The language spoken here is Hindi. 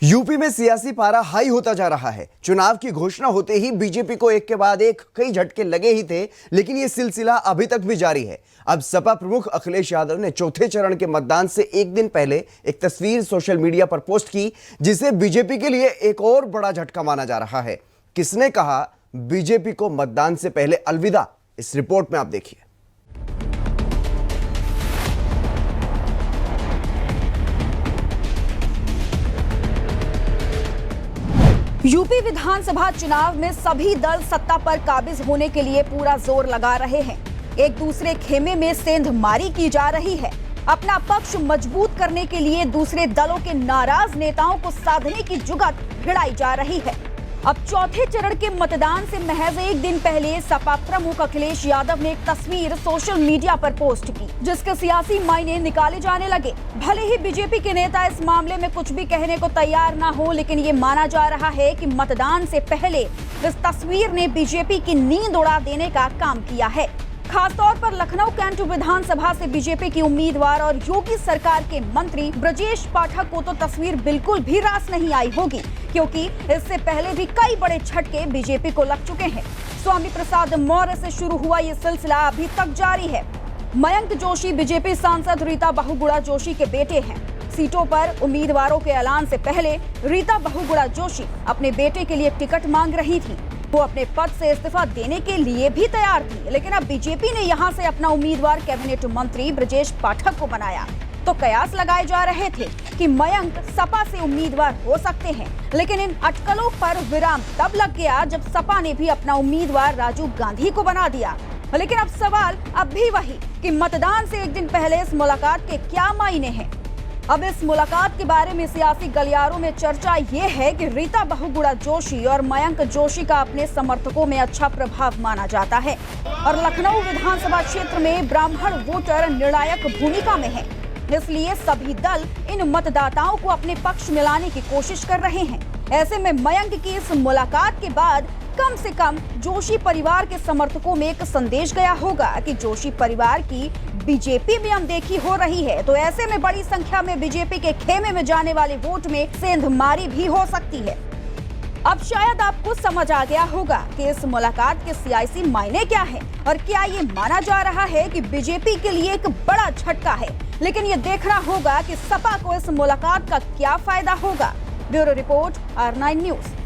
यूपी में सियासी पारा हाई होता जा रहा है। चुनाव की घोषणा होते ही बीजेपी को एक के बाद एक कई झटके लगे ही थे, लेकिन यह सिलसिला अभी तक भी जारी है। अब सपा प्रमुख अखिलेश यादव ने चौथे चरण के मतदान से एक दिन पहले एक तस्वीर सोशल मीडिया पर पोस्ट की, जिसे बीजेपी के लिए एक और बड़ा झटका माना जा रहा है। किसने कहा बीजेपी को मतदान से पहले अलविदा, इस रिपोर्ट में आप देखिए। यूपी विधानसभा चुनाव में सभी दल सत्ता पर काबिज होने के लिए पूरा जोर लगा रहे हैं। एक दूसरे खेमे में सेंधमारी की जा रही है। अपना पक्ष मजबूत करने के लिए दूसरे दलों के नाराज नेताओं को साधने की जुगत भिड़ाई जा रही है। अब चौथे चरण के मतदान से महज एक दिन पहले सपा प्रमुख अखिलेश यादव ने एक तस्वीर सोशल मीडिया पर पोस्ट की, जिसके सियासी मायने निकाले जाने लगे। भले ही बीजेपी के नेता इस मामले में कुछ भी कहने को तैयार ना हो, लेकिन ये माना जा रहा है कि मतदान से पहले इस तस्वीर ने बीजेपी की नींद उड़ा देने का काम किया है। खासतौर पर लखनऊ कैंट विधानसभा से बीजेपी की उम्मीदवार और योगी सरकार के मंत्री ब्रजेश पाठक को तो तस्वीर बिल्कुल भी रास नहीं आई होगी, क्योंकि इससे पहले भी कई बड़े झटके बीजेपी को लग चुके हैं। स्वामी प्रसाद मौर्य से शुरू हुआ ये सिलसिला अभी तक जारी है। मयंक जोशी बीजेपी सांसद रीता बहुगुणा जोशी के बेटे हैं। सीटों पर उम्मीदवारों के ऐलान से पहले रीता बहुगुणा जोशी अपने बेटे के लिए टिकट मांग रही थी। वो अपने पद से इस्तीफा देने के लिए भी तैयार थी, लेकिन अब बीजेपी ने यहां से अपना उम्मीदवार कैबिनेट मंत्री ब्रजेश पाठक को बनाया। तो कयास लगाए जा रहे थे कि मयंक सपा से उम्मीदवार हो सकते हैं, लेकिन इन अटकलों पर विराम तब लग गया जब सपा ने भी अपना उम्मीदवार राजीव गांधी को बना दिया। लेकिन अब सवाल अब भी वही कि मतदान से एक दिन पहले इस मुलाकात के क्या मायने हैं। अब इस मुलाकात के बारे में सियासी गलियारों में चर्चा ये है कि रीता बहुगुणा जोशी और मयंक जोशी का अपने समर्थकों में अच्छा प्रभाव माना जाता है और लखनऊ विधानसभा क्षेत्र में ब्राह्मण वोटर निर्णायक भूमिका में है। इसलिए सभी दल इन मतदाताओं को अपने पक्ष में लाने की कोशिश कर रहे हैं। ऐसे में मयंक की इस मुलाकात के बाद कम से कम जोशी परिवार के समर्थकों में एक संदेश गया होगा कि जोशी परिवार की बीजेपी में अनदेखी हो रही है। तो ऐसे में बड़ी संख्या में बीजेपी के खेमे में जाने वाले वोट में सेंधमारी भी हो सकती है। अब शायद आपको समझ आ गया होगा कि इस मुलाकात के सियासी मायने क्या है और क्या ये माना जा रहा है कि बीजेपी के लिए एक बड़ा झटका है। लेकिन ये देखना होगा कि सपा को इस मुलाकात का क्या फायदा होगा। Bureau report R9 news.